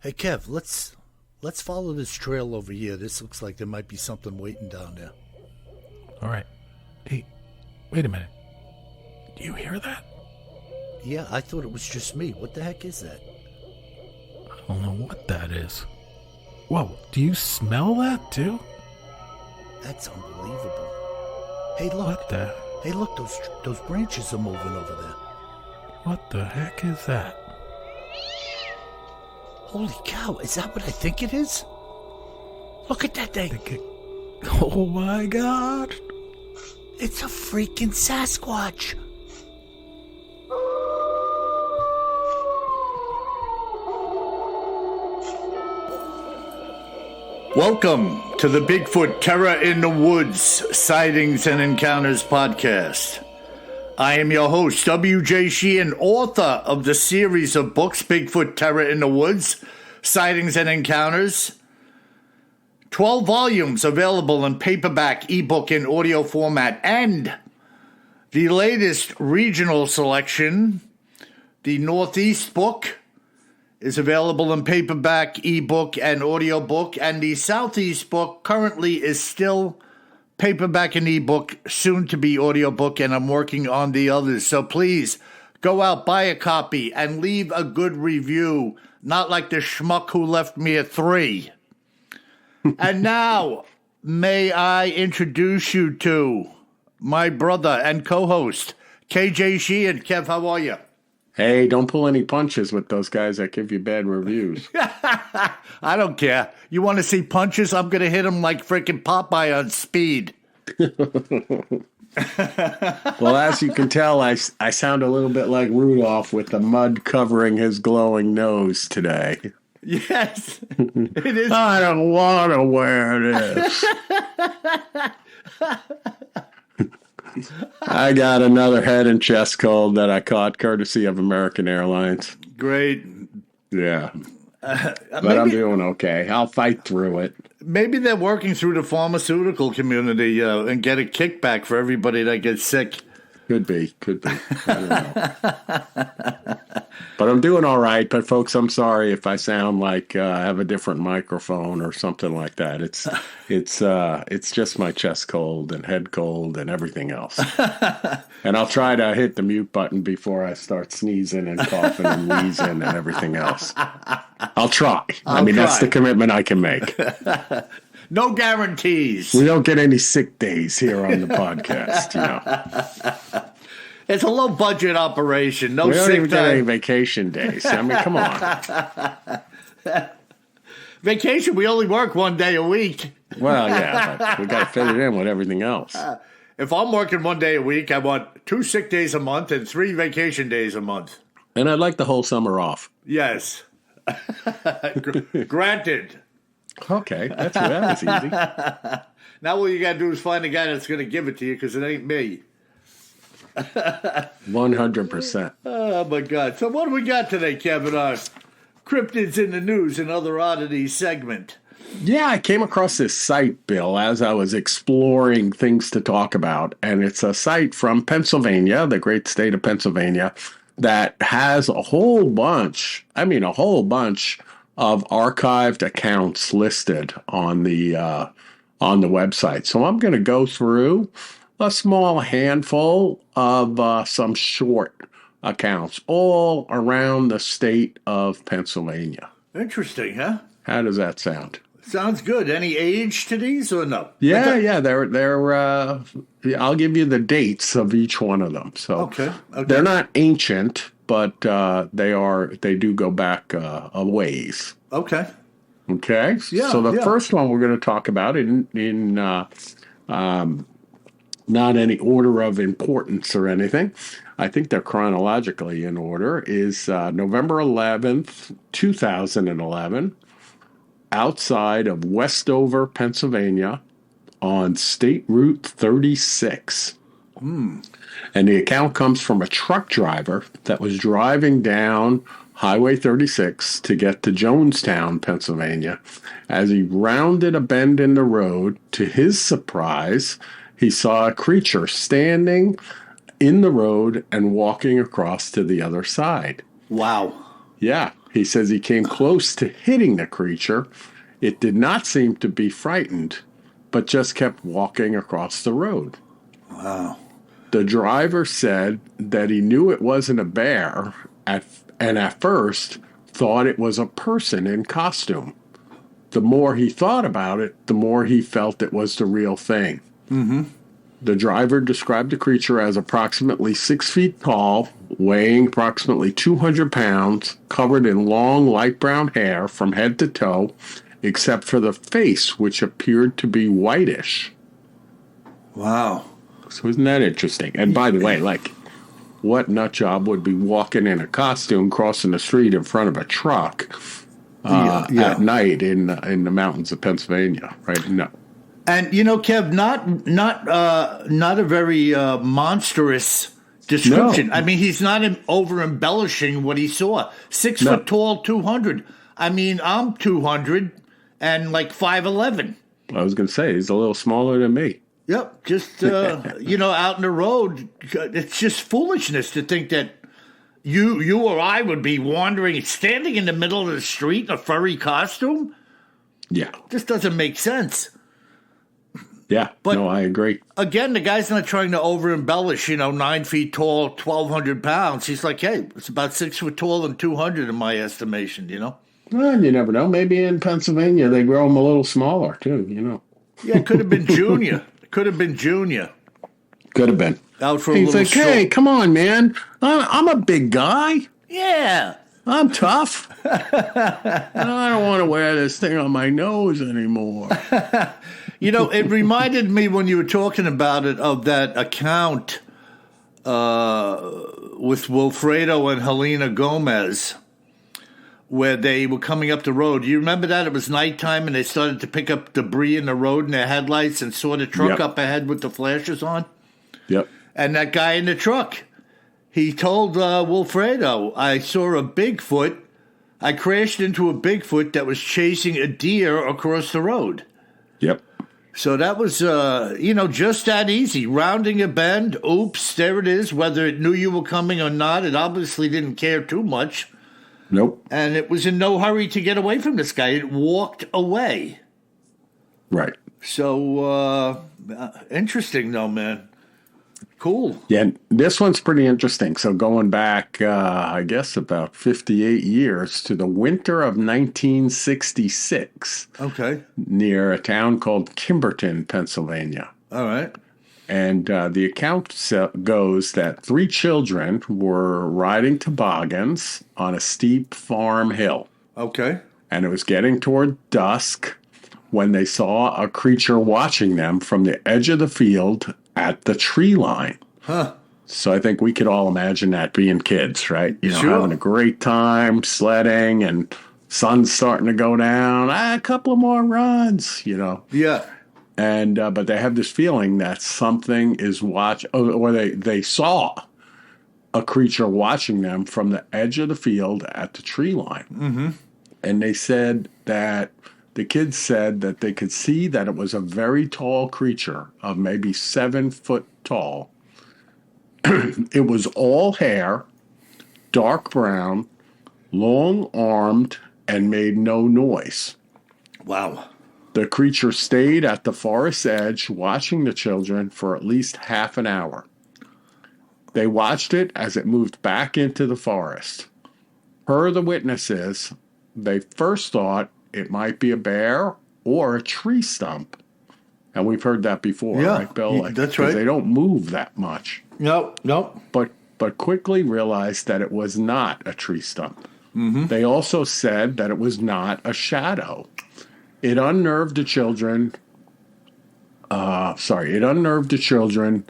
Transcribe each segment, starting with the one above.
Hey Kev, let's follow this trail over here. This looks like there might be something waiting down there. All right. Hey, wait a minute. Do you hear that? Yeah, I thought it was just me. What the heck is that? I don't know what that is. Whoa, do you smell that too? That's unbelievable. Hey, look. What the? Hey, look, those branches are moving over there. What the heck is that? Holy cow, is that what I think it is? Look at that thing. Oh my God. It's a freaking Sasquatch. Welcome to the Bigfoot Terror in the Woods Sightings and Encounters podcast. I am your host, W.J. Sheehan, author of the series of books, Bigfoot Terror in the Woods, Sightings and Encounters. 12 volumes available in paperback, ebook, and audio format. And the latest regional selection, the Northeast book, is available in paperback, ebook, and audiobook. And the Southeast book currently is still paperback and ebook, soon to be audiobook, and I'm working on the others. So please go out, buy a copy, and leave a good review, not like the schmuck who left me a 3. And now, may I introduce you to my brother and co-host, KJ Sheehan. Kev, how are you? Hey, don't pull any punches with those guys that give you bad reviews. I don't care. You want to see punches? I'm going to hit them like freaking Popeye on speed. Well, as you can tell, I sound a little bit like Rudolph with the mud covering his glowing nose today. Yes, it is. I don't want to wear this. I got another head and chest cold that I caught courtesy of American Airlines. Great. Yeah. But I'm doing okay. I'll fight through it. Maybe they're working through the pharmaceutical community and get a kickback for everybody that gets sick. Could be. I don't know. But I'm doing all right. But folks, I'm sorry if I sound like I have a different microphone or something like that. It's just my chest cold and head cold and everything else. And I'll try to hit the mute button before I start sneezing and coughing and wheezing and everything else. I'll try. That's the commitment I can make. No guarantees. We don't get any sick days here on the podcast, you know. It's a low budget operation. No we don't sick even get time. any vacation days. I mean, come on. Vacation, we only work one day a week. Well, yeah, but we got to fit it in with everything else. If I'm working one day a week, I want 2 sick days a month and 3 vacation days a month. And I'd like the whole summer off. Yes. Granted. Okay, that was easy. Now all you got to do is find a guy that's going to give it to you because it ain't me. 100%. Oh, my God. So what do we got today, Kevin? Our Cryptids in the News and Other Oddities segment. Yeah, I came across this site, Bill, as I was exploring things to talk about. And it's a site from Pennsylvania, the great state of Pennsylvania, that has a whole bunch of archived accounts listed on the website. So I'm going to go through a small handful of some short accounts all around the state of Pennsylvania. Interesting, huh? How does that sound? Sounds good. Any age to these or no? Yeah. They're. I'll give you the dates of each one of them. So okay. They're not ancient, but they do go back a ways. Okay. Okay. Yeah. So the first one we're going to talk about in not any order of importance or anything. I think they're chronologically in order. Is November 11th, 2011, outside of Westover, Pennsylvania, on State Route 36. And the account comes from a truck driver that was driving down Highway 36 to get to Jonestown, Pennsylvania. As he rounded a bend in the road, to his surprise, he saw a creature standing in the road and walking across to the other side. Wow. Yeah. He says he came close to hitting the creature. It did not seem to be frightened, but just kept walking across the road. Wow. The driver said that he knew it wasn't a bear and at first thought it was a person in costume. The more he thought about it, the more he felt it was the real thing. Mm-hmm. The driver described the creature as approximately 6 feet tall, weighing approximately 200 pounds, covered in long light brown hair from head to toe, except for the face, which appeared to be whitish. Wow. So isn't that interesting? And by the way, like, what nut job would be walking in a costume crossing the street in front of a truck at night in the mountains of Pennsylvania? Right? No. And Kev, not a very monstrous description. No. I mean, he's not over embellishing what he saw. 6 foot tall, 200. I mean, I'm 200 and like 5'11". I was going to say he's a little smaller than me. Yep, just out in the road, it's just foolishness to think that you or I would be wandering, standing in the middle of the street in a furry costume. Yeah, this doesn't make sense. Yeah, but no, I agree. Again, the guy's not trying to over embellish. 9 feet tall, 1,200 pounds. He's like, hey, it's about 6 foot tall and 200 in my estimation. Well, you never know. Maybe in Pennsylvania they grow them a little smaller too. Yeah, it could have been Junior. Could have been Junior. Could have been. Out for He's a little like, hey, come on, man. I'm a big guy. Yeah. I'm tough. I don't want to wear this thing on my nose anymore. It reminded me when you were talking about it of that account with Wilfredo and Helena Gomez where they were coming up the road. You remember that? It was nighttime and they started to pick up debris in the road in their headlights and saw the truck up ahead with the flashes on. Yep. And that guy in the truck, he told Wilfredo, I saw a Bigfoot. I crashed into a Bigfoot that was chasing a deer across the road. Yep. So that was, just that easy. Rounding a bend, oops, there it is. Whether it knew you were coming or not, it obviously didn't care too much. Nope. And it was in no hurry to get away from this guy. It walked away. Right. So, interesting though, man. Cool. Yeah, this one's pretty interesting. So going back, I guess about 58 years to the winter of 1966. Okay. Near a town called Kimberton, Pennsylvania. All right. And the account goes that 3 children were riding toboggans on a steep farm hill. Okay. And it was getting toward dusk when they saw a creature watching them from the edge of the field at the tree line. Huh. So I think we could all imagine that being kids, right? Sure. Having a great time sledding and sun's starting to go down. A couple of more runs, Yeah. And but they have this feeling that something is or they saw a creature watching them from the edge of the field at the tree line. Mm-hmm. And they said that the kids said that they could see that it was a very tall creature of maybe 7 foot tall. It was all hair, dark brown, long-armed, and made no noise. Wow. The creature stayed at the forest edge watching the children for at least half an hour. They watched it as it moved back into the forest. Per the witnesses, they first thought it might be a bear or a tree stump. And we've heard that before, right, Bill? That's right. They don't move that much. Nope. But quickly realized that it was not a tree stump. Mm-hmm. They also said that it was not a shadow. It unnerved the children. It unnerved the children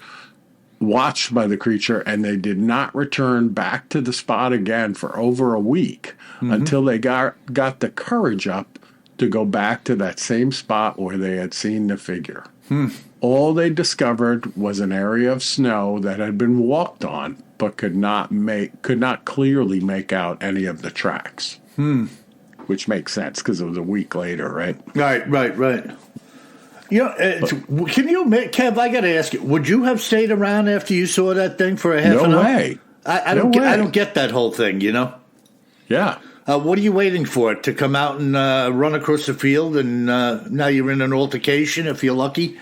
watched by the creature, and they did not return back to the spot again for over a week until they got the courage up to go back to that same spot where they had seen the figure. All they discovered was an area of snow that had been walked on, but could not clearly make out any of the tracks. Which makes sense because it was a week later, right? Right. Can you admit, Kev, I got to ask you, would you have stayed around after you saw that thing for a half an hour? No way. I don't get that whole thing, Yeah. What are you waiting for? To come out and run across the field, and now you're in an altercation if you're lucky?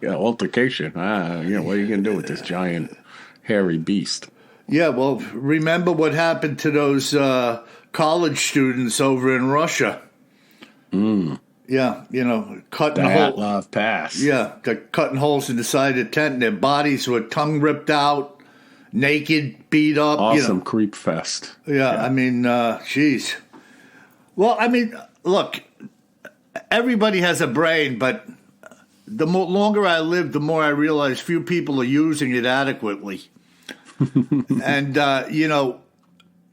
Altercation. What are you going to do with this giant, hairy beast? Yeah, well, remember what happened to those college students over in Russia? Yeah, cutting holes. Love pass. Yeah, cutting holes in the side of the tent, and their bodies were tongue ripped out, naked, beat up. Awesome creep fest. Yeah, I mean, geez. Well, I mean, look, everybody has a brain, but the longer I live, the more I realize few people are using it adequately. And,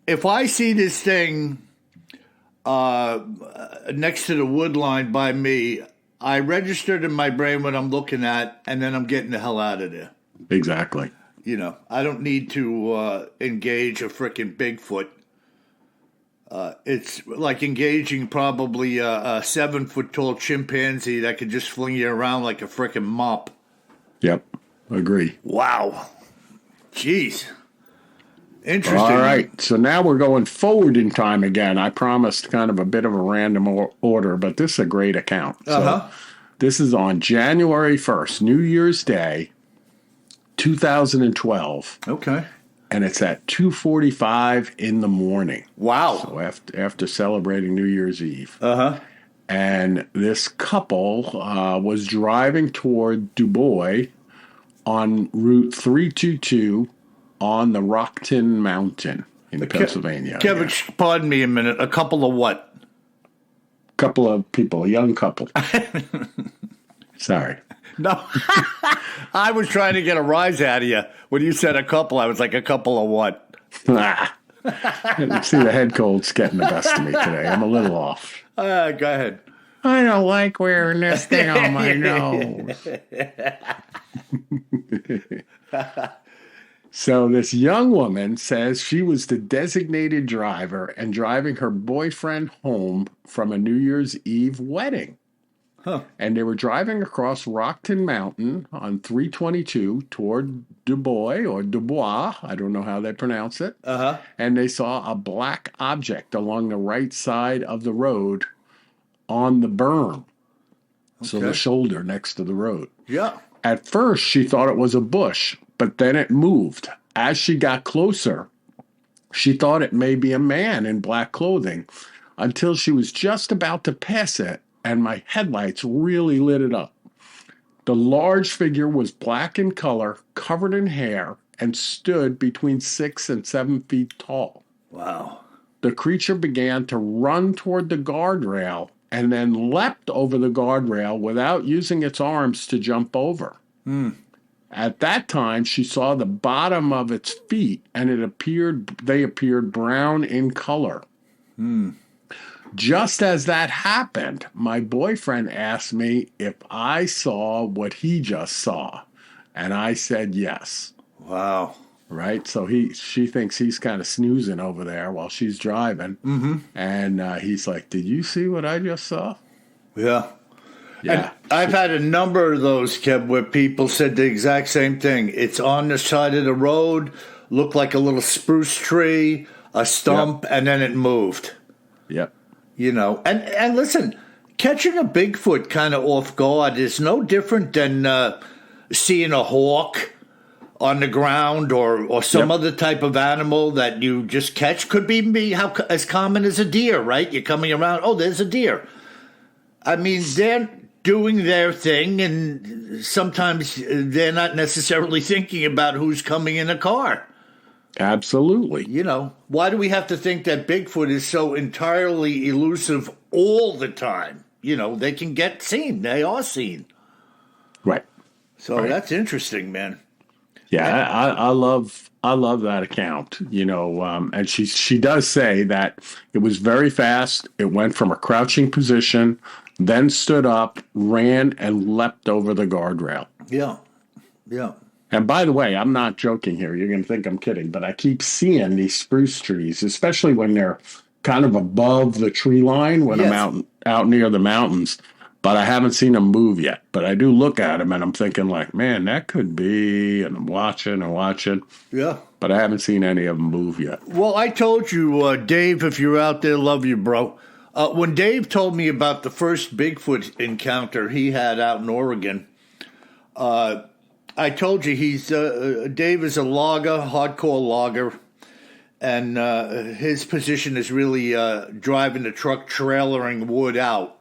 if I see this thing next to the wood line by me, I registered in my brain what I'm looking at, and then I'm getting the hell out of there. Exactly. I don't need to engage a frickin' Bigfoot. It's like engaging probably a 7-foot-tall chimpanzee that could just fling you around like a frickin' mop. Yep. Agree. Wow. Jeez. Interesting. All right. So now we're going forward in time again. I promised kind of a bit of a random order, but this is a great account. So this is on January 1st, New Year's Day, 2012. Okay. And it's at 2:45 in the morning. Wow. So after celebrating New Year's Eve. And this couple was driving toward Du Bois on Route 322 on the Rockton Mountain in Pennsylvania. Kevin, pardon me a minute. A couple of what? Couple of people, a young couple. Sorry. No. I was trying to get a rise out of you. When you said a couple, I was like, a couple of what? See, the head cold's getting the best of me today. I'm a little off. Go ahead. I don't like wearing this thing on my nose. So this young woman says she was the designated driver and driving her boyfriend home from a New Year's Eve wedding. And they were driving across Rockton Mountain on 322 toward Du Bois. I don't know how they pronounce it. And they saw a black object along the right side of the road on the berm. So the shoulder next to the road. Yeah. At first, she thought it was a bush, but then it moved. As she got closer, she thought it may be a man in black clothing until she was just about to pass it, and my headlights really lit it up. The large figure was black in color, covered in hair, and stood between 6 and 7 feet tall. Wow. The creature began to run toward the guardrail and then leapt over the guardrail without using its arms to jump over. At that time, she saw the bottom of its feet, and they appeared brown in color. Just as that happened, my boyfriend asked me if I saw what he just saw, and I said yes. Wow. Right? So she thinks he's kind of snoozing over there while she's driving. And he's like, did you see what I just saw? Yeah. Yeah. And I've had a number of those, Kev, where people said the exact same thing. It's on the side of the road, looked like a little spruce tree, a stump, and then it moved. Yep. And listen, catching a Bigfoot kind of off guard is no different than seeing a hawk on the ground or some other type of animal that you just catch. Could be as common as a deer, right? You're coming around, oh, there's a deer. I mean, they're doing their thing, and sometimes they're not necessarily thinking about who's coming in a car. Absolutely. Why do we have to think that Bigfoot is so entirely elusive all the time? They can get seen. They are seen. Right. So that's interesting, man. Yeah, I love that account, and she does say that it was very fast. It went from a crouching position, then stood up, ran, and leapt over the guardrail. Yeah. And by the way, I'm not joking here. You're going to think I'm kidding, but I keep seeing these spruce trees, especially when they're kind of above the tree line when I'm out near the mountains. but I haven't seen him move yet. But I do look at him and I'm thinking like, man, that could be, and I'm watching and watching. Yeah. But I haven't seen any of them move yet. Well, I told you, Dave, if you're out there, love you, bro. When Dave told me about the first Bigfoot encounter he had out in Oregon, I told you Dave is a logger, hardcore logger, and his position is really driving the truck, trailering wood out.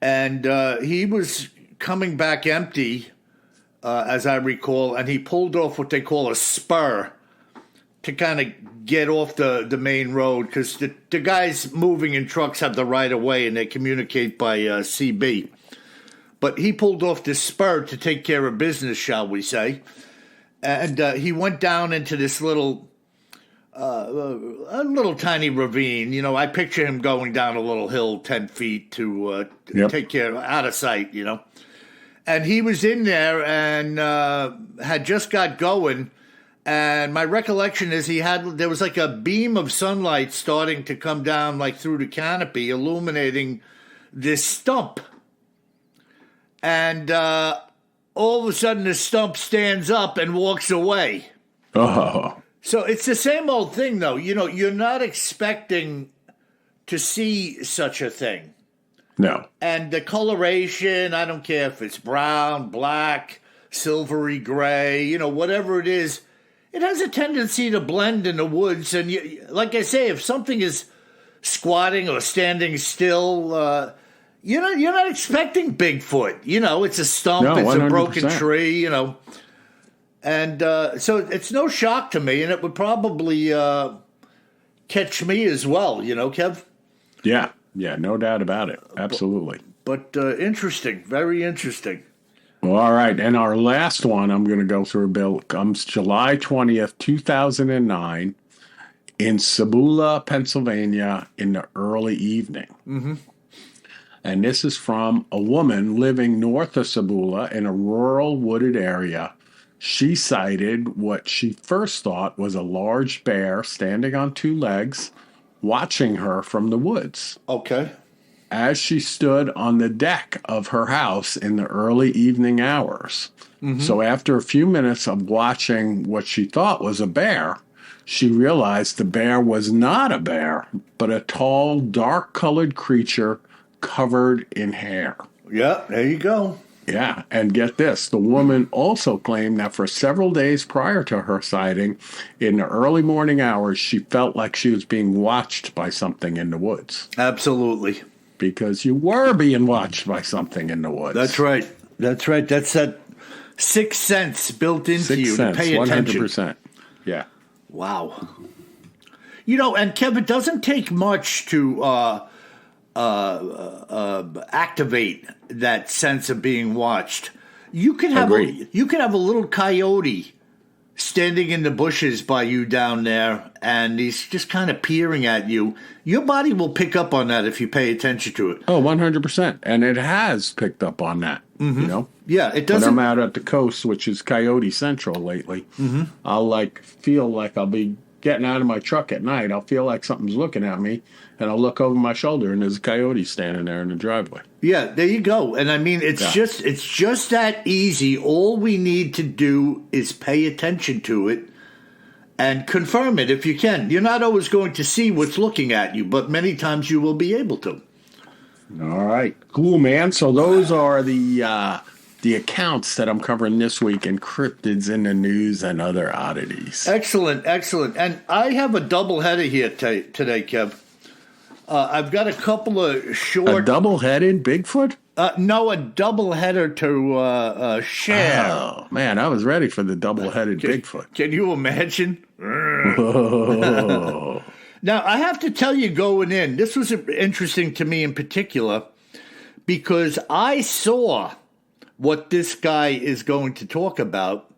And he was coming back empty, as I recall, and he pulled off what they call a spur to kind of get off the main road, because the guys moving in trucks have the right of way and they communicate by CB. But he pulled off this spur to take care of business, shall we say. And he went down into this little tiny ravine. You know, I picture him going down a little hill 10 feet to take care, out of sight, you know. And he was in there and had just got going. And my recollection is there was like a beam of sunlight starting to come down like through the canopy, illuminating this stump. And all of a sudden the stump stands up and walks away. Oh. So it's the same old thing, though. You know, you're not expecting to see such a thing. No. And the coloration, I don't care if it's brown, black, silvery gray, you know, whatever it is, it has a tendency to blend in the woods. And like I say, if something is squatting or standing still, you're not expecting Bigfoot. You know, it's a stump, no, it's 100%. a broken tree, you know. And so it's no shock to me, and it would probably catch me as well, you know, Kev? Yeah, no doubt about it. Absolutely. But interesting, very interesting. Well, all right, and our last one I'm going to go through, Bill, comes July 20th, 2009, in Cibola, Pennsylvania, in the early evening. Mm-hmm. And this is from a woman living north of Cibola in a rural wooded area. She sighted what she first thought was a large bear standing on two legs, watching her from the woods. Okay. As she stood on the deck of her house in the early evening hours. Mm-hmm. So after a few minutes of watching what she thought was a bear, she realized the bear was not a bear, but a tall, dark-colored creature covered in hair. Yeah, there you go. Yeah, and get this. The woman also claimed that for several days prior to her sighting, in the early morning hours, she felt like she was being watched by something in the woods. Absolutely. Because you were being watched by something in the woods. That's right. That's right. That's that sixth sense built into you to pay attention. 100%. Yeah. Wow. You know, and Kev, it doesn't take much to activate that sense of being watched. You can have a little coyote standing in the bushes by you down there, and he's just kind of peering at you. Your body will pick up on that if you pay attention to it. Oh, 100%. And it has picked up on that, you know? Yeah, it doesn't. When I'm out at the coast, which is Coyote Central lately, I'll feel like I'll be getting out of my truck at night. I'll feel like something's looking at me, and I'll look over my shoulder, and there's a coyote standing there in the driveway. Yeah, there you go. And I mean, it's just that easy. All we need to do is pay attention to it and confirm it if you can. You're not always going to see what's looking at you, but many times you will be able to. All right. Cool, man. So those are the accounts that I'm covering this week in cryptids in the news and other oddities. Excellent, excellent. And I have a double-header here today, Kev. I've got a couple of short... A double-headed Bigfoot? No, a double-header to share. Oh, man, I was ready for the double-headed Bigfoot. Can you imagine? Oh. Now, I have to tell you going in, this was interesting to me in particular because I saw what this guy is going to talk about,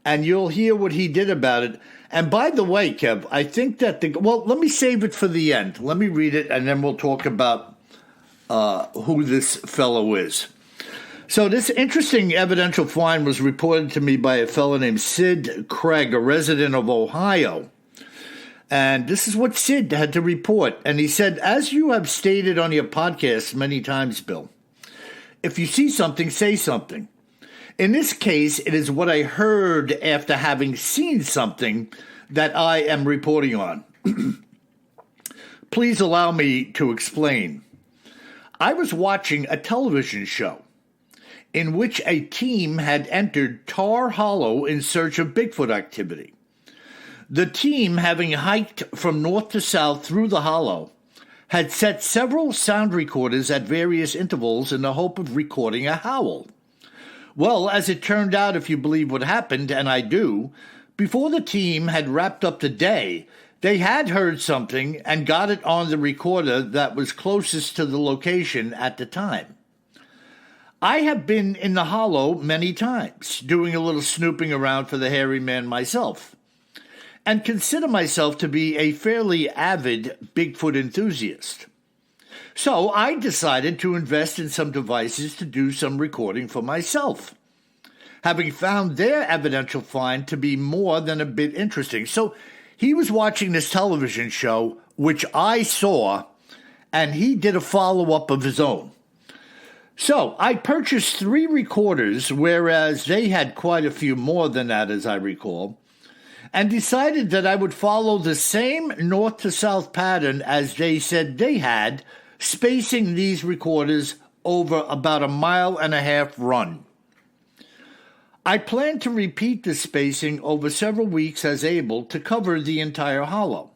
and you'll hear what he did about it. And by the way, Kev, I think that let me save it for the end. Let me read it, and then we'll talk about who this fellow is. So this interesting evidential find was reported to me by a fellow named Sid Craig, a resident of Ohio. And this is what Sid had to report. And he said, as you have stated on your podcast many times, Bill, if you see something, say something. In this case, it is what I heard after having seen something that I am reporting on. Please allow me to explain. I was watching a television show in which a team had entered Tar Hollow in search of Bigfoot activity. The team, having hiked from north to south through the hollow, had set several sound recorders at various intervals in the hope of recording a howl. Well, as it turned out, if you believe what happened, and I do, before the team had wrapped up the day, they had heard something and got it on the recorder that was closest to the location at the time. I have been in the hollow many times, doing a little snooping around for the hairy man myself, and consider myself to be a fairly avid Bigfoot enthusiast. So I decided to invest in some devices to do some recording for myself, having found their evidential find to be more than a bit interesting. So he was watching this television show, which I saw, and he did a follow-up of his own. So I purchased 3 recorders, whereas they had quite a few more than that, as I recall, and decided that I would follow the same north to south pattern as they said they had, spacing these recorders over about a 1.5-mile run. I plan to repeat the spacing over several weeks as able to cover the entire hollow.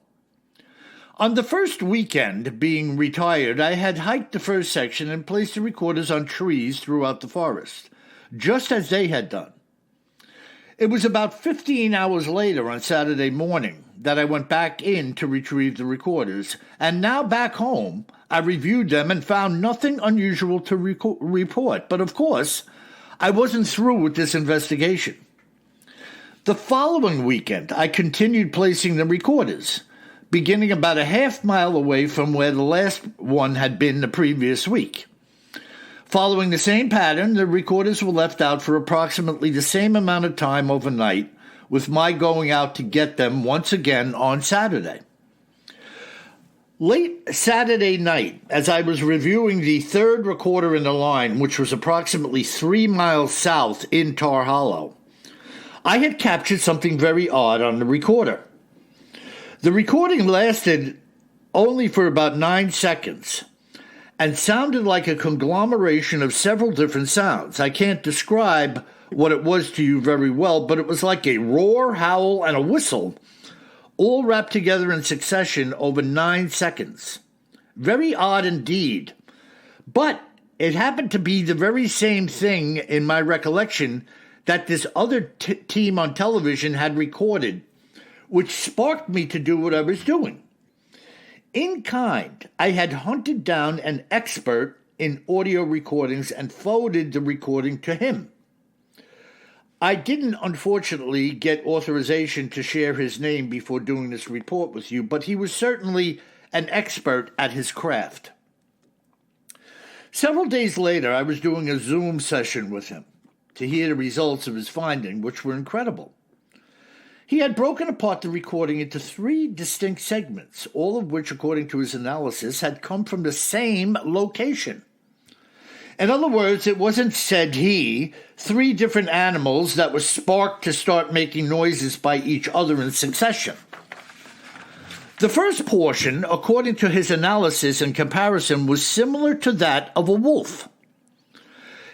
On the first weekend, being retired, I had hiked the first section and placed the recorders on trees throughout the forest, just as they had done. It was about 15 hours later on Saturday morning that I went back in to retrieve the recorders, and now back home, I reviewed them and found nothing unusual to report. But of course, I wasn't through with this investigation. The following weekend, I continued placing the recorders, beginning about a 1/2 mile away from where the last one had been the previous week. Following the same pattern, the recorders were left out for approximately the same amount of time overnight, with my going out to get them once again on Saturday. Late Saturday night, as I was reviewing the third recorder in the line, which was approximately 3 miles south in Tar Hollow, I had captured something very odd on the recorder. The recording lasted only for about 9 seconds and sounded like a conglomeration of several different sounds. I can't describe what it was to you very well, but it was like a roar, howl, and a whistle, all wrapped together in succession over 9 seconds. Very odd indeed. But it happened to be the very same thing in my recollection that this other team on television had recorded, which sparked me to do what I was doing. In kind, I had hunted down an expert in audio recordings and forwarded the recording to him. I didn't, unfortunately, get authorization to share his name before doing this report with you, but he was certainly an expert at his craft. Several days later, I was doing a Zoom session with him to hear the results of his finding, which were incredible. He had broken apart the recording into 3 distinct segments, all of which, according to his analysis, had come from the same location. In other words, it wasn't, said he, 3 different animals that were sparked to start making noises by each other in succession. The first portion, according to his analysis and comparison, was similar to that of a wolf.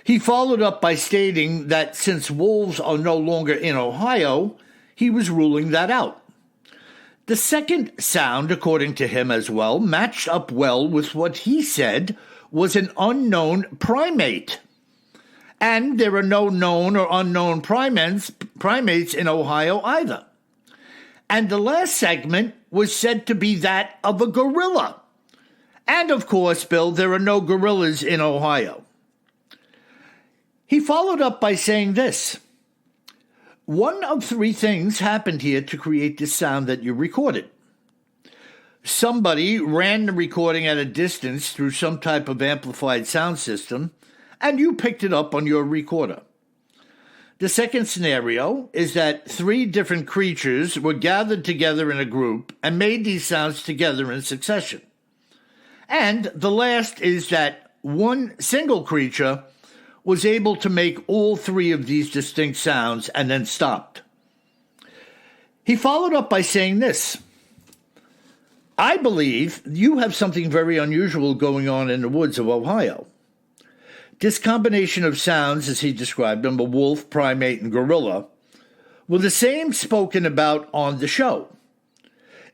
He followed up by stating that since wolves are no longer in Ohio, he was ruling that out. The second sound, according to him as well, matched up well with what he said was an unknown primate. And there are no known or unknown primates in Ohio either. And the last segment was said to be that of a gorilla. And of course, Bill, there are no gorillas in Ohio. He followed up by saying this: one of 3 things happened here to create this sound that you recorded. Somebody ran the recording at a distance through some type of amplified sound system, and you picked it up on your recorder. The second scenario is that 3 different creatures were gathered together in a group and made these sounds together in succession. And the last is that one single creature was able to make all three of these distinct sounds and then stopped. He followed up by saying this: I believe you have something very unusual going on in the woods of Ohio. This combination of sounds, as he described them, a wolf, primate, and gorilla, were the same spoken about on the show.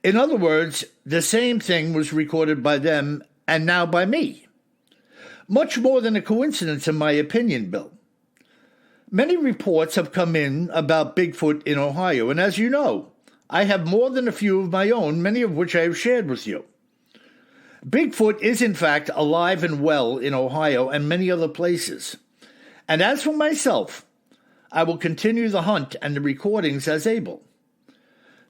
In other words, the same thing was recorded by them and now by me. Much more than a coincidence, in my opinion, Bill. Many reports have come in about Bigfoot in Ohio, and as you know, I have more than a few of my own, many of which I have shared with you. Bigfoot is, in fact, alive and well in Ohio and many other places. And as for myself, I will continue the hunt and the recordings as able.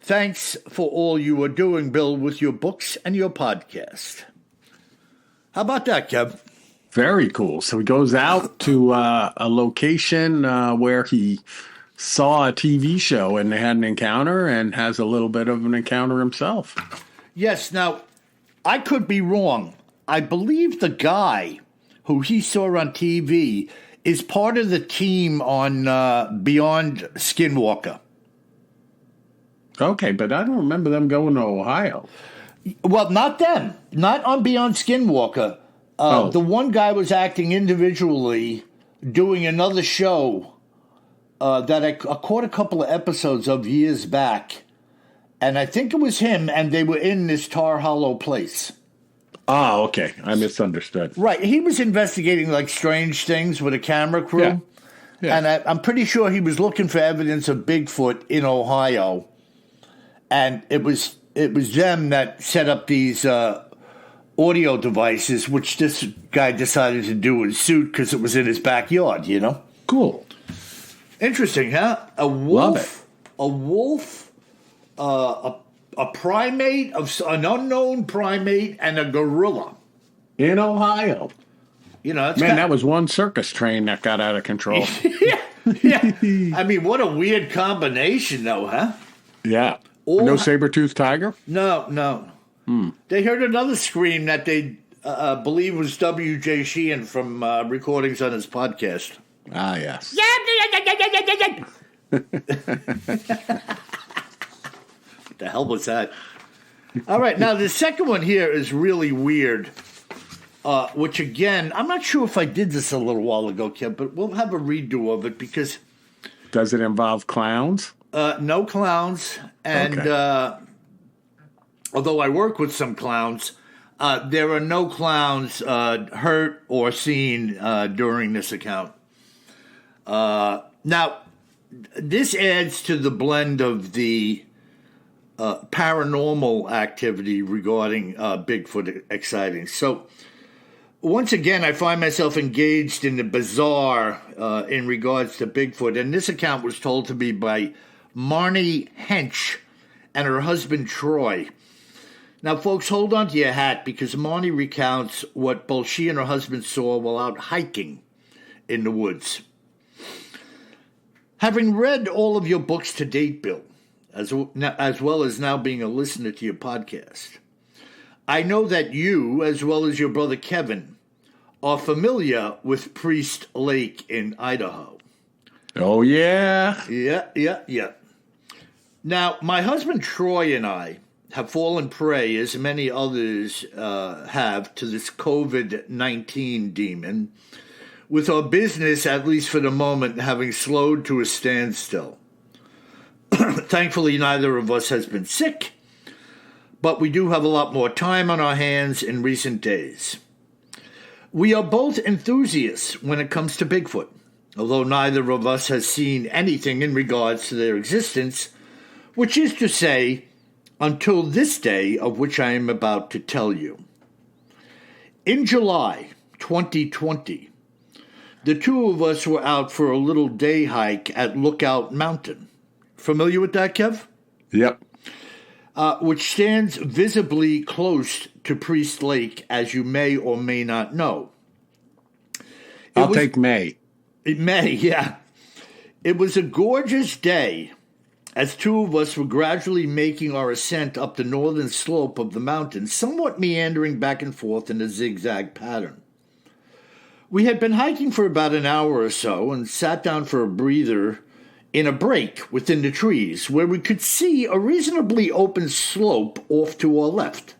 Thanks for all you are doing, Bill, with your books and your podcast. How about that, Kev? Very cool. So he goes out to a location where he saw a TV show and they had an encounter and has a little bit of an encounter himself. Yes. Now, I could be wrong. I believe the guy who he saw on TV is part of the team on Beyond Skinwalker. Okay, but I don't remember them going to Ohio. Well, not them. Not on Beyond Skinwalker. The one guy was acting individually, doing another show that I caught a couple of episodes of years back. And I think it was him, and they were in this Tar Hollow place. Oh, okay. I misunderstood. Right. He was investigating, like, strange things with a camera crew. Yeah. Yeah. And I'm pretty sure he was looking for evidence of Bigfoot in Ohio. And it was them that set up these audio devices, which this guy decided to do in suit because it was in his backyard, you know? Cool. Interesting, huh? A wolf. A wolf. A primate, an unknown primate, and a gorilla in Ohio. You know, that was one circus train that got out of control. yeah. I mean, what a weird combination, though, huh? Yeah. No saber-toothed tiger? No. They heard another scream that they believe was W.J. Sheehan from recordings on his podcast. Ah, yes. The hell was that? All right, now the second one here is really weird, which again, I'm not sure if I did this a little while ago, Kev, but we'll have a redo of it because... Does it involve clowns? No clowns, and okay. Although I work with some clowns, there are no clowns hurt or seen during this account. Now, this adds to the blend of the paranormal activity regarding Bigfoot exciting. So, once again, I find myself engaged in the bizarre in regards to Bigfoot, and this account was told to me by Marnie Hench and her husband Troy. Now, folks, hold on to your hat because Marnie recounts what both she and her husband saw while out hiking in the woods. Having read all of your books to date, Bill, as well as now being a listener to your podcast, I know that you, as well as your brother Kevin, are familiar with Priest Lake in Idaho. Oh, yeah. Yeah. Now, my husband Troy and I have fallen prey, as many others have, to this COVID-19 demon, with our business, at least for the moment, having slowed to a standstill. Thankfully, neither of us has been sick, but we do have a lot more time on our hands in recent days. We are both enthusiasts when it comes to Bigfoot, although neither of us has seen anything in regards to their existence, which is to say, until this day of which I am about to tell you. In July 2020, the two of us were out for a little day hike at Lookout Mountain. Familiar with that, Kev? Yep. Which stands visibly close to Priest Lake, as you may or may not know. I'll take May. May, yeah. It was a gorgeous day as two of us were gradually making our ascent up the northern slope of the mountain, somewhat meandering back and forth in a zigzag pattern. We had been hiking for about an hour or so and sat down for a breather in a break within the trees where we could see a reasonably open slope off to our left.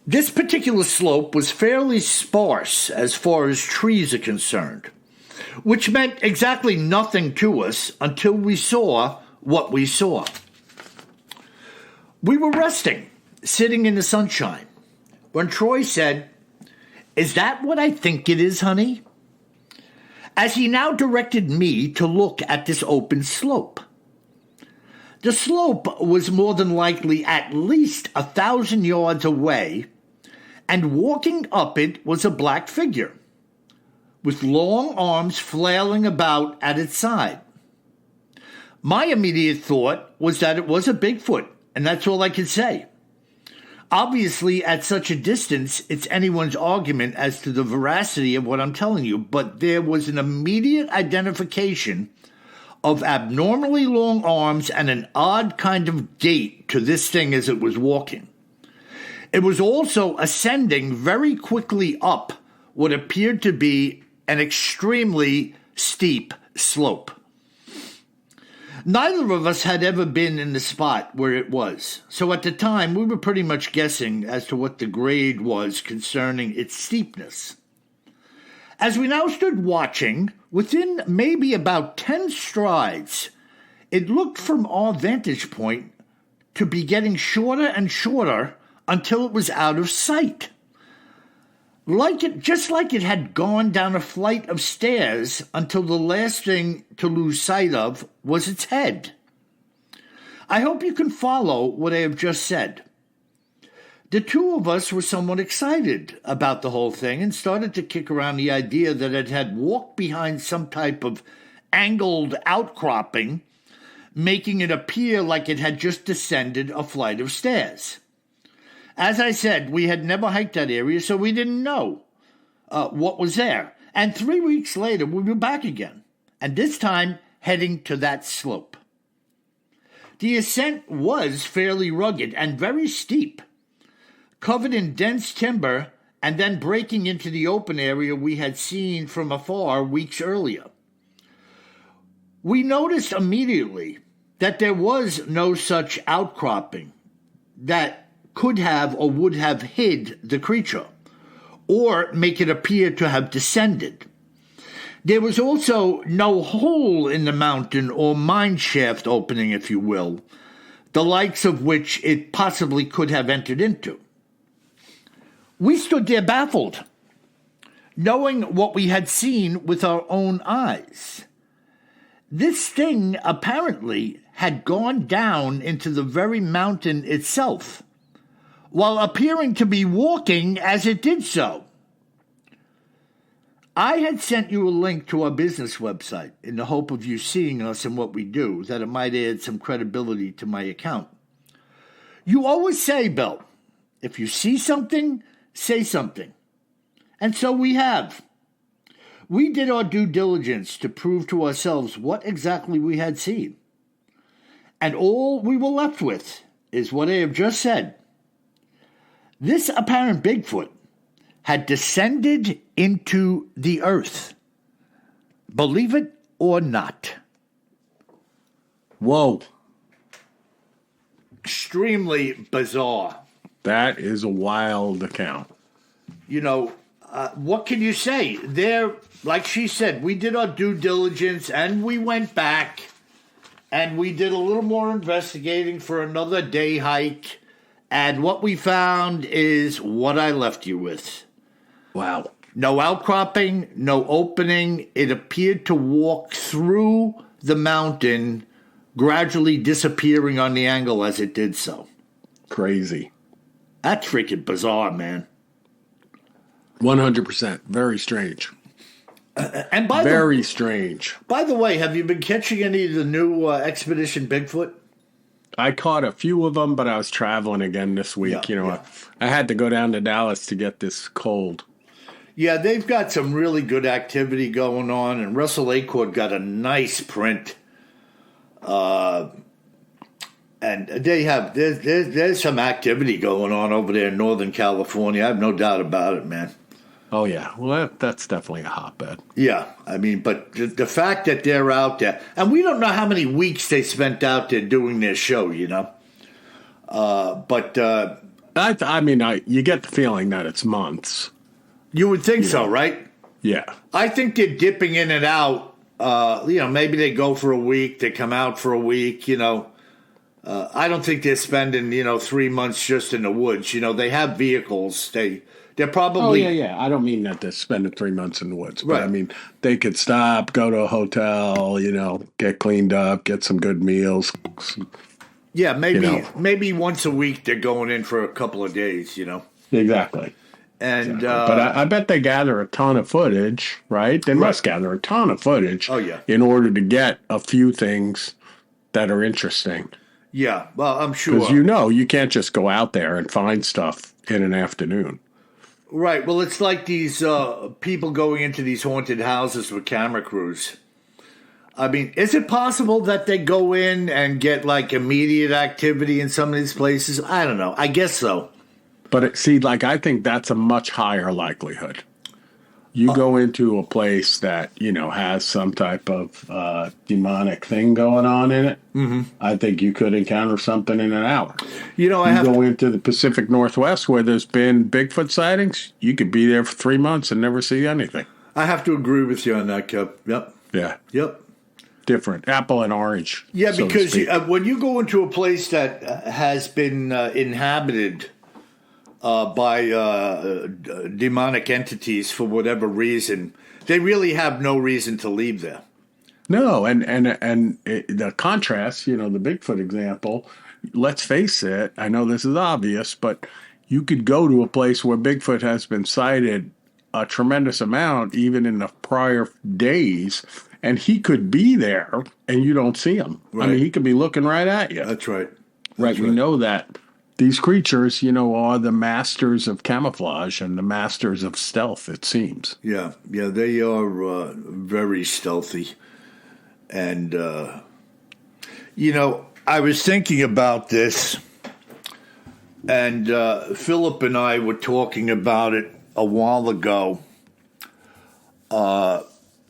This particular slope was fairly sparse as far as trees are concerned, which meant exactly nothing to us until we saw what we saw. We were resting, sitting in the sunshine, when Troy said, "Is that what I think it is, honey?" As he now directed me to look at this open slope. The slope was more than likely at least 1,000 yards away, and walking up it was a black figure, with long arms flailing about at its side. My immediate thought was that it was a Bigfoot, and that's all I could say. Obviously, at such a distance, it's anyone's argument as to the veracity of what I'm telling you, but there was an immediate identification of abnormally long arms and an odd kind of gait to this thing as it was walking. It was also ascending very quickly up what appeared to be an extremely steep slope. Neither of us had ever been in the spot where it was, so at the time we were pretty much guessing as to what the grade was concerning its steepness. As we now stood watching, within maybe about 10 strides, it looked from our vantage point to be getting shorter and shorter until it was out of sight. Just like it had gone down a flight of stairs until the last thing to lose sight of was its head. I hope you can follow what I have just said. The two of us were somewhat excited about the whole thing and started to kick around the idea that it had walked behind some type of angled outcropping, making it appear like it had just descended a flight of stairs. As I said, we had never hiked that area, so we didn't know what was there. And 3 weeks later, we were back again, and this time heading to that slope. The ascent was fairly rugged and very steep, covered in dense timber, and then breaking into the open area we had seen from afar weeks earlier. We noticed immediately that there was no such outcropping that could have or would have hid the creature, or make it appear to have descended. There was also no hole in the mountain or mine shaft opening, if you will, the likes of which it possibly could have entered into. We stood there baffled, knowing what we had seen with our own eyes. This thing apparently had gone down into the very mountain itself, while appearing to be walking as it did so. I had sent you a link to our business website in the hope of you seeing us and what we do, that it might add some credibility to my account. You always say, Bill, if you see something, say something. And so we have. We did our due diligence to prove to ourselves what exactly we had seen. And all we were left with is what I have just said. This apparent Bigfoot had descended into the earth. Believe it or not. Whoa. Extremely bizarre. That is a wild account. You know, what can you say? There, like she said, we did our due diligence and we went back and we did a little more investigating for another day hike. And what we found is what I left you with. Wow. No outcropping, no opening. It appeared to walk through the mountain, gradually disappearing on the angle as it did so. Crazy. That's freaking bizarre, man. 100%. Very strange. And very strange. By the way, have you been catching any of the new Expedition Bigfoot? I caught a few of them, but I was traveling again this week. I had to go down to Dallas to get this cold. Yeah, they've got some really good activity going on, and Russell Acord got a nice print. And they have there's some activity going on over there in Northern California. I have no doubt about it, man. Oh, yeah. Well, that's definitely a hotbed. Yeah, I mean, but the fact that they're out there, and we don't know how many weeks they spent out there doing their show, you know. You get the feeling that it's months. You would think so, right? Yeah. I think they're dipping in and out. Maybe they go for a week, they come out for a week, you know. I don't think they're spending, 3 months just in the woods. You know, they have vehicles. They're probably... Oh, yeah. I don't mean that they're spending 3 months in the woods. But, Right. I mean, they could stop, go to a hotel, get cleaned up, get some good meals. Yeah, maybe once a week they're going in for a couple of days, you know. Exactly. And But I bet they gather a ton of footage, right? They must gather a ton of footage in order to get a few things that are interesting. Yeah, well, I'm sure. Because you can't just go out there and find stuff in an afternoon. Right. Well, it's like these people going into these haunted houses with camera crews. I mean, is it possible that they go in and get like immediate activity in some of these places? I don't know. I guess so. But I think that's a much higher likelihood. You go into a place that, has some type of demonic thing going on in it. Mm-hmm. I think you could encounter something in an hour. You go into the Pacific Northwest where there's been Bigfoot sightings, you could be there for 3 months and never see anything. I have to agree with you on that, Kev. Yep. Yeah. Yep. Different. Apple and orange. Yeah, because when you go into a place that has been inhabited by demonic entities for whatever reason, they really have no reason to leave there. No, and the contrast, the Bigfoot example, let's face it, I know this is obvious, but you could go to a place where Bigfoot has been sighted a tremendous amount, even in the prior days, and he could be there and you don't see him. Right. I mean, he could be looking right at you. That's right. Right. We know that these creatures, are the masters of camouflage and the masters of stealth, it seems. Yeah, they are very stealthy. And, I was thinking about this, and Philip and I were talking about it a while ago.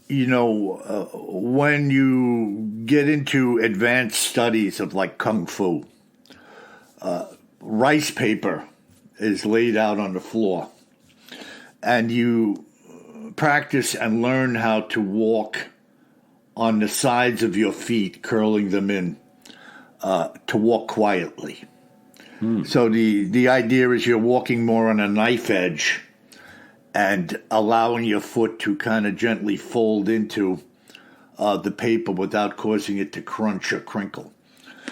When you get into advanced studies of like Kung Fu, rice paper is laid out on the floor, and you practice and learn how to walk on the sides of your feet, curling them in, to walk quietly. So the idea is you're walking more on a knife edge and allowing your foot to kind of gently fold into the paper without causing it to crunch or crinkle.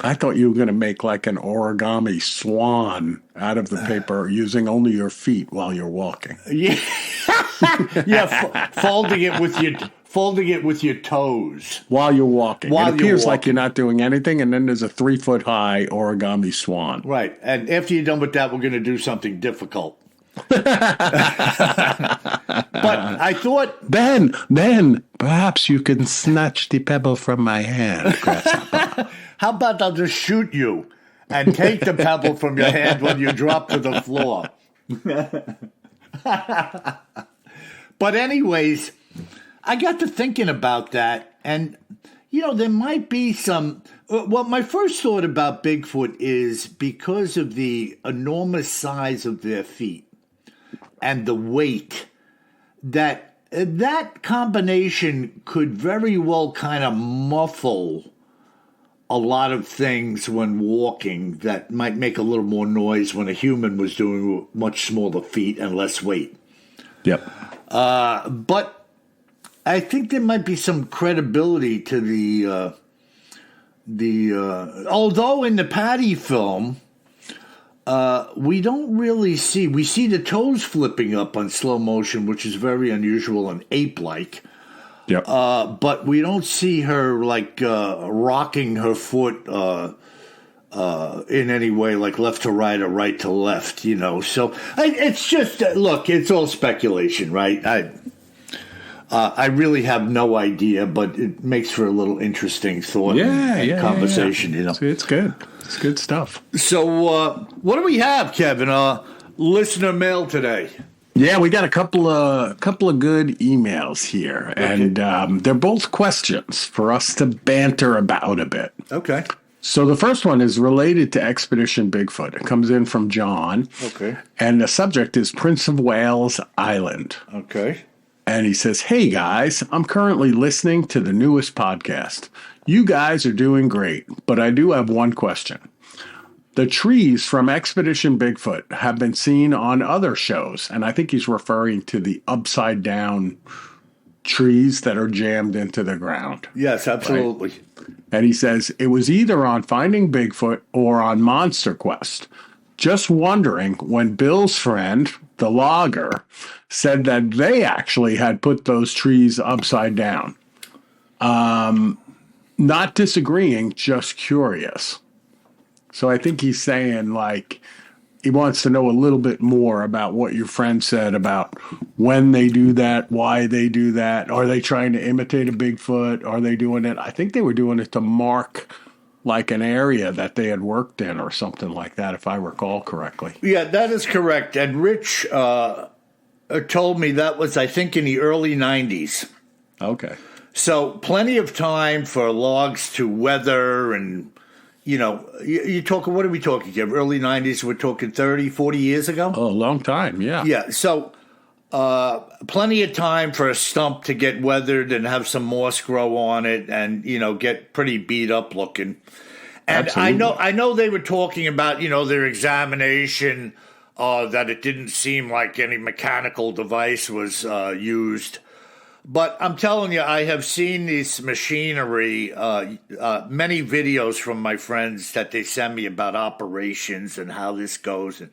I thought you were going to make like an origami swan out of the paper using only your feet while you're walking. Yeah, folding it with your toes while you're walking. It appears like you're not doing anything, and then there's a 3-foot high origami swan. Right, and after you're done with that, we're going to do something difficult. But I thought then perhaps you can snatch the pebble from my hand, Grasshopper. How about I'll just shoot you and take the pebble from your hand when you drop to the floor? But anyways, I got to thinking about that, and there might be some. Well, my first thought about Bigfoot is because of the enormous size of their feet and the weight, that combination could very well kind of muffle a lot of things when walking that might make a little more noise when a human was doing much smaller feet and less weight. Yep. But I think there might be some credibility to the although in the Patty film, we don't really see. We see the toes flipping up on slow motion, which is very unusual and ape-like. Yep. But we don't see her like rocking her foot in any way, like left to right or right to left. So it's just look. It's all speculation, right? I really have no idea, but it makes for a little interesting thought and conversation. Yeah. It's good. It's good stuff. So what do we have, Kevin? Listener mail today. Yeah, we got a couple of good emails here, and they're both questions for us to banter about a bit. Okay. So the first one is related to Expedition Bigfoot. It comes in from John. Okay. And the subject is Prince of Wales Island. Okay. And he says, "Hey guys, I'm currently listening to the newest podcast. You guys are doing great, but I do have one question. The trees from Expedition Bigfoot have been seen on other shows, and I think he's referring to the upside down trees that are jammed into the ground. Yes, absolutely. Right? And he says, it was either on Finding Bigfoot or on Monster Quest. Just wondering when Bill's friend, the logger, said that they actually had put those trees upside down. Not disagreeing, just curious." So I think he's saying, like, he wants to know a little bit more about what your friend said about when they do that, why they do that. Are they trying to imitate a Bigfoot? Are they doing it? I think they were doing it to mark like an area that they had worked in or something like that, if I recall correctly. Yeah, that is correct. And Rich told me that was, I think, in the early 90s. Okay. So plenty of time for logs to weather and, you know, you talking, what are we talking, Jim? Early 90s, we're talking 30, 40 years ago? Oh, a long time, yeah. Yeah, so plenty of time for a stump to get weathered and have some moss grow on it and, you know, get pretty beat up looking. And Absolutely. I know they were talking about, you know, their examination, that it didn't seem like any mechanical device was used. But I'm telling you, I have seen this machinery, many videos from my friends that they send me about operations and how this goes. And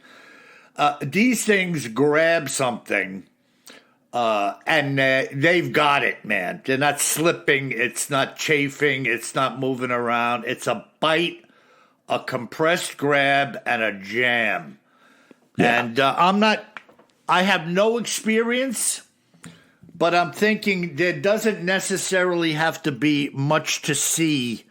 these things grab something, and they've got it, man. They're not slipping. It's not chafing. It's not moving around. It's a bite, a compressed grab, and a jam. Yeah. And I have no experience. But I'm thinking there doesn't necessarily have to be much to see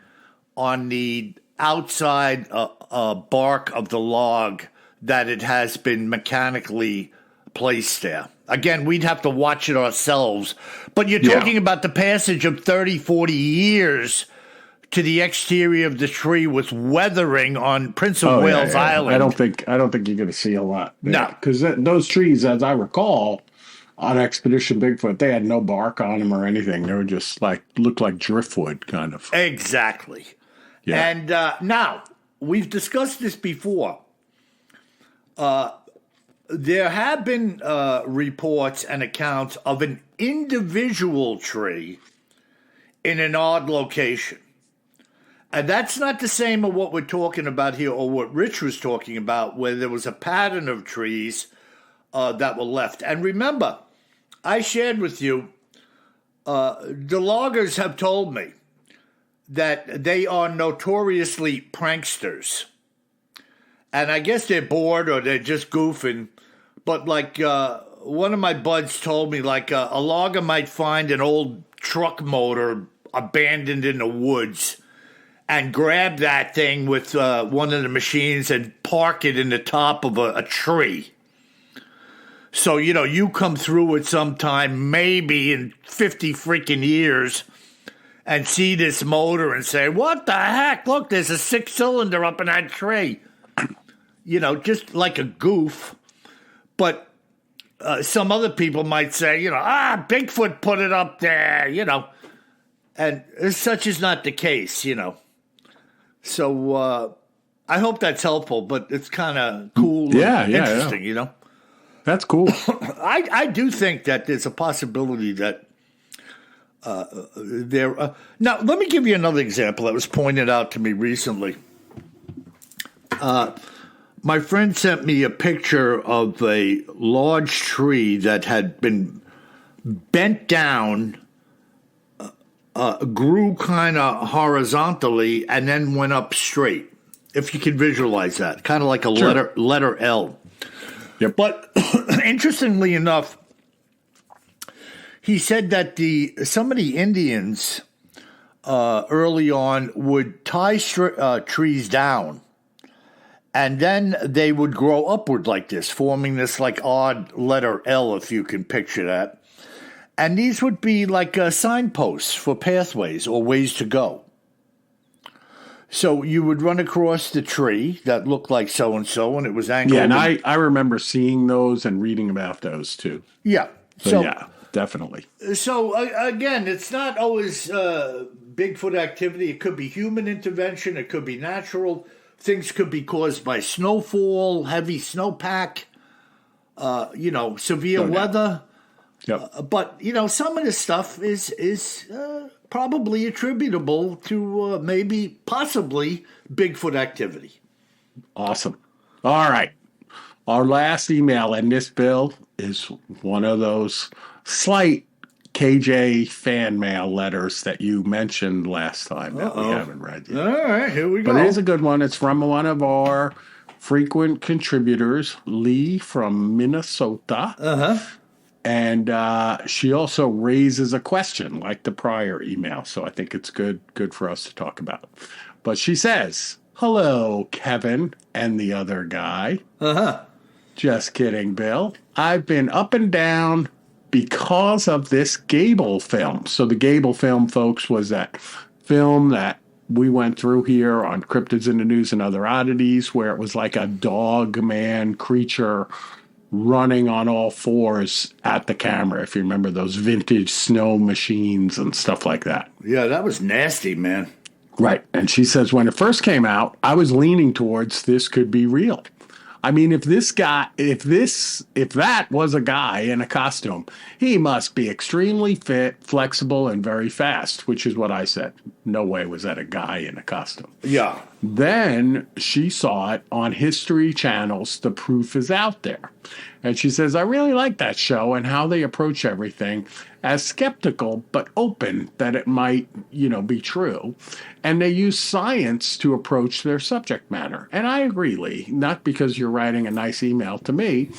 on the outside bark of the log that it has been mechanically placed there. Again, we'd have to watch it ourselves. But you're talking about the passage of 30, 40 years to the exterior of the tree with weathering on Prince of Wales Island. I don't think you're going to see a lot there. No. Because those trees, as I recall, on Expedition Bigfoot, they had no bark on them or anything. They were just looked like driftwood, kind of. Exactly. Yeah. And now, we've discussed this before. There have been reports and accounts of an individual tree in an odd location. And that's not the same as what we're talking about here or what Rich was talking about, where there was a pattern of trees that were left. And remember, I shared with you, the loggers have told me that they are notoriously pranksters. And I guess they're bored or they're just goofing. But like one of my buds told me, like a logger might find an old truck motor abandoned in the woods and grab that thing with one of the machines and park it in the top of a tree. So, you know, you come through it sometime, maybe in 50 freaking years, and see this motor and say, what the heck? Look, there's a 6-cylinder up in that tree. You know, just like a goof. But some other people might say, you know, Bigfoot put it up there, you know. And such is not the case, you know. So I hope that's helpful, but it's kind of cool and interesting, you know. That's cool. I do think that there's a possibility that there. Now, let me give you another example that was pointed out to me recently. My friend sent me a picture of a large tree that had been bent down, grew kind of horizontally, and then went up straight. If you can visualize that, kind of like a letter L. Yep. But interestingly enough, he said that some of the Indians early on would tie trees down And then they would grow upward like this, forming this like odd letter L, if you can picture that. And these would be like signposts for pathways or ways to go. So you would run across the tree that looked like so-and-so, and it was angled. Yeah, and I remember seeing those and reading about those too. Yeah. So yeah, definitely. So again, it's not always Bigfoot activity. It could be human intervention. It could be natural. Things could be caused by snowfall, heavy snowpack, severe weather. Yep. But, some of this stuff is probably attributable to possibly Bigfoot activity. Awesome. All right. Our last email, and this, Bill, is one of those slight KJ fan mail letters that you mentioned last time that we haven't read yet. All right, here we go. But it is a good one. It's from one of our frequent contributors, Lee from Minnesota. Uh-huh. And she also raises a question like the prior email. So I think it's good for us to talk about. But she says, hello, Kevin and the other guy. Uh-huh. Just kidding, Bill. I've been up and down because of this Gable film. So the Gable film, folks, was that film that we went through here on Cryptids in the News and Other Oddities, where it was like a dog man creature running on all fours at the camera, if you remember those vintage snow machines and stuff like that. Yeah, that was nasty, man. Right. And she says, when it first came out, I was leaning towards this could be real. I mean, if that was a guy in a costume, he must be extremely fit, flexible, and very fast, which is what I said. No way was that a guy in a costume. Yeah. Then she saw it on History Channel's The Proof is Out There. And she says, I really like that show and how they approach everything as skeptical but open that it might, be true. And they use science to approach their subject matter. And I agree, Lee, not because you're writing a nice email to me,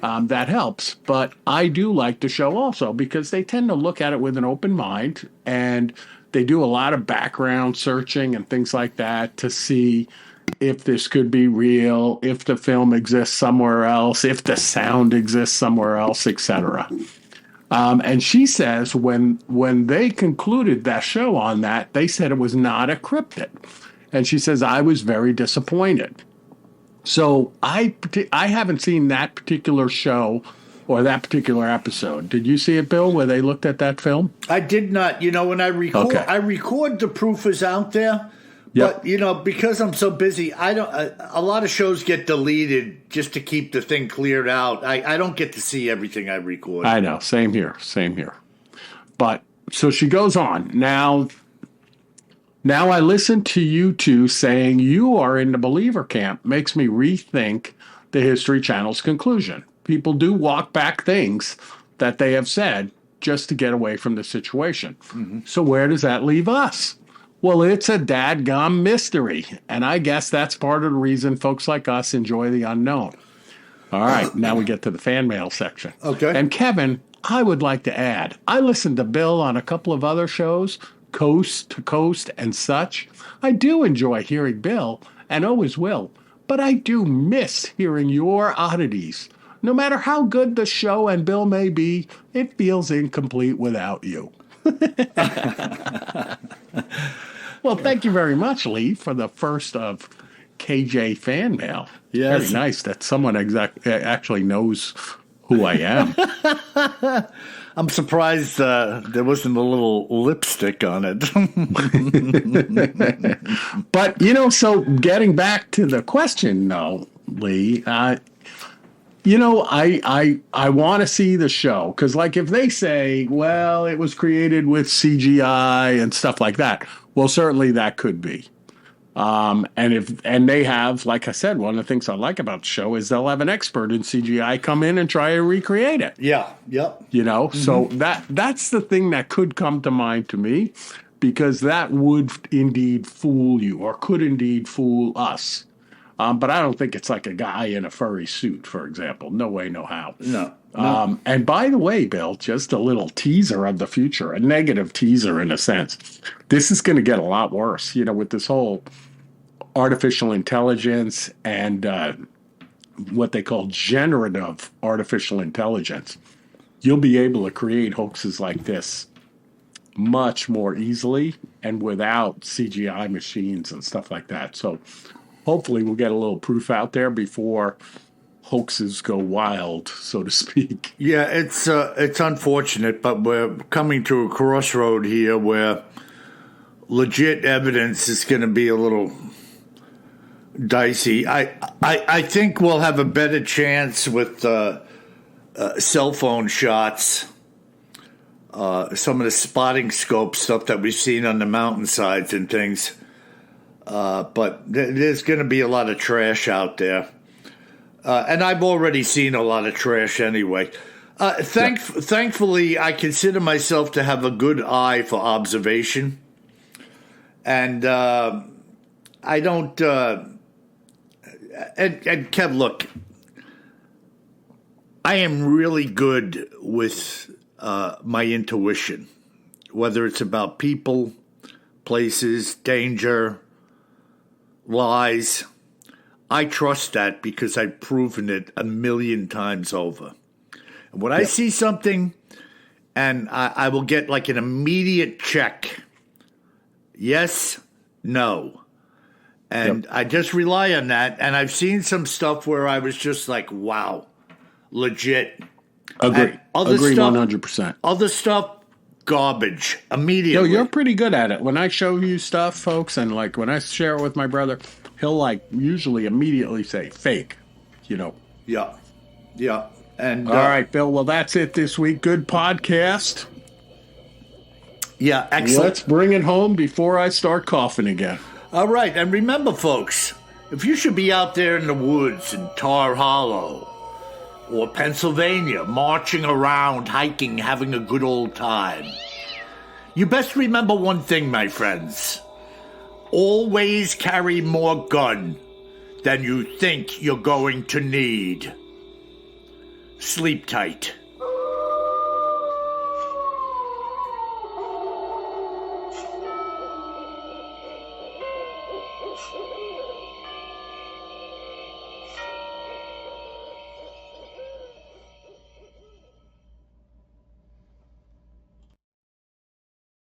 that helps. But I do like the show also because they tend to look at it with an open mind, and they do a lot of background searching and things like that to see if this could be real, if the film exists somewhere else, if the sound exists somewhere else, etc. And she says when they concluded that show on that, they said it was not a cryptid. And she says, I was very disappointed. So I haven't seen that particular show or that particular episode. Did you see it, Bill, where they looked at that film? I did not. When I record, I record The Proof is Out There. Yep. But, because I'm so busy, I don't. A lot of shows get deleted just to keep the thing cleared out. I don't get to see everything I record. I know. Same here. But so she goes on. Now I listen to you two saying you are in the believer camp makes me rethink the History Channel's conclusion. People do walk back things that they have said just to get away from the situation. Mm-hmm. So where does that leave us? Well, it's a dadgum mystery, and I guess that's part of the reason folks like us enjoy the unknown. All right, now we get to the fan mail section. Okay. And Kevin, I would like to add, I listened to Bill on a couple of other shows, Coast to Coast and such. I do enjoy hearing Bill, and always will, but I do miss hearing your oddities. No matter how good the show and Bill may be, it feels incomplete without you. Well, thank you very much, Lee, for the first of KJ fan mail. Yes. Very nice that someone actually knows who I am. I'm surprised there wasn't a little lipstick on it. But, so getting back to the question, though, Lee, I want to see the show because, like, if they say, well, it was created with CGI and stuff like that, well, certainly that could be. And they have, like I said, one of the things I like about the show is they'll have an expert in CGI come in and try to recreate it. Yeah. Yep. Mm-hmm. So that's the thing that could come to mind to me, because that would indeed fool you or could indeed fool us. But I don't think it's like a guy in a furry suit, for example. No way, no how. No. And by the way, Bill, just a little teaser of the future, a negative teaser in a sense. This is going to get a lot worse, with this whole artificial intelligence and what they call generative artificial intelligence, you'll be able to create hoaxes like this much more easily and without CGI machines and stuff like that. So hopefully we'll get a little proof out there before hoaxes go wild, so to speak. Yeah, it's unfortunate, but we're coming to a crossroad here where legit evidence is going to be a little dicey. I think we'll have a better chance with cell phone shots, some of the spotting scope stuff that we've seen on the mountainsides and things. But there's going to be a lot of trash out there. And I've already seen a lot of trash anyway. Thankfully, I consider myself to have a good eye for observation. And I don't... and Kev, look, I am really good with my intuition, whether it's about people, places, danger, lies. I trust that because I've proven it 1,000,000 times over. And when I see something, and I will get like an immediate check, yes, no. And I just rely on that. And I've seen some stuff where I was just like, wow, legit. Agree. Agree 100%. Other stuff, garbage, immediately. You're pretty good at it. When I show you stuff, folks, and like when I share it with my brother, he'll like usually immediately say fake, Yeah. And all right, Bill. Well, that's it this week. Good podcast. Yeah, excellent. Let's bring it home before I start coughing again. All right, and remember, folks, if you should be out there in the woods in Tar Hollow or Pennsylvania, marching around, hiking, having a good old time, you best remember one thing, my friends. Always carry more gun than you think you're going to need. Sleep tight.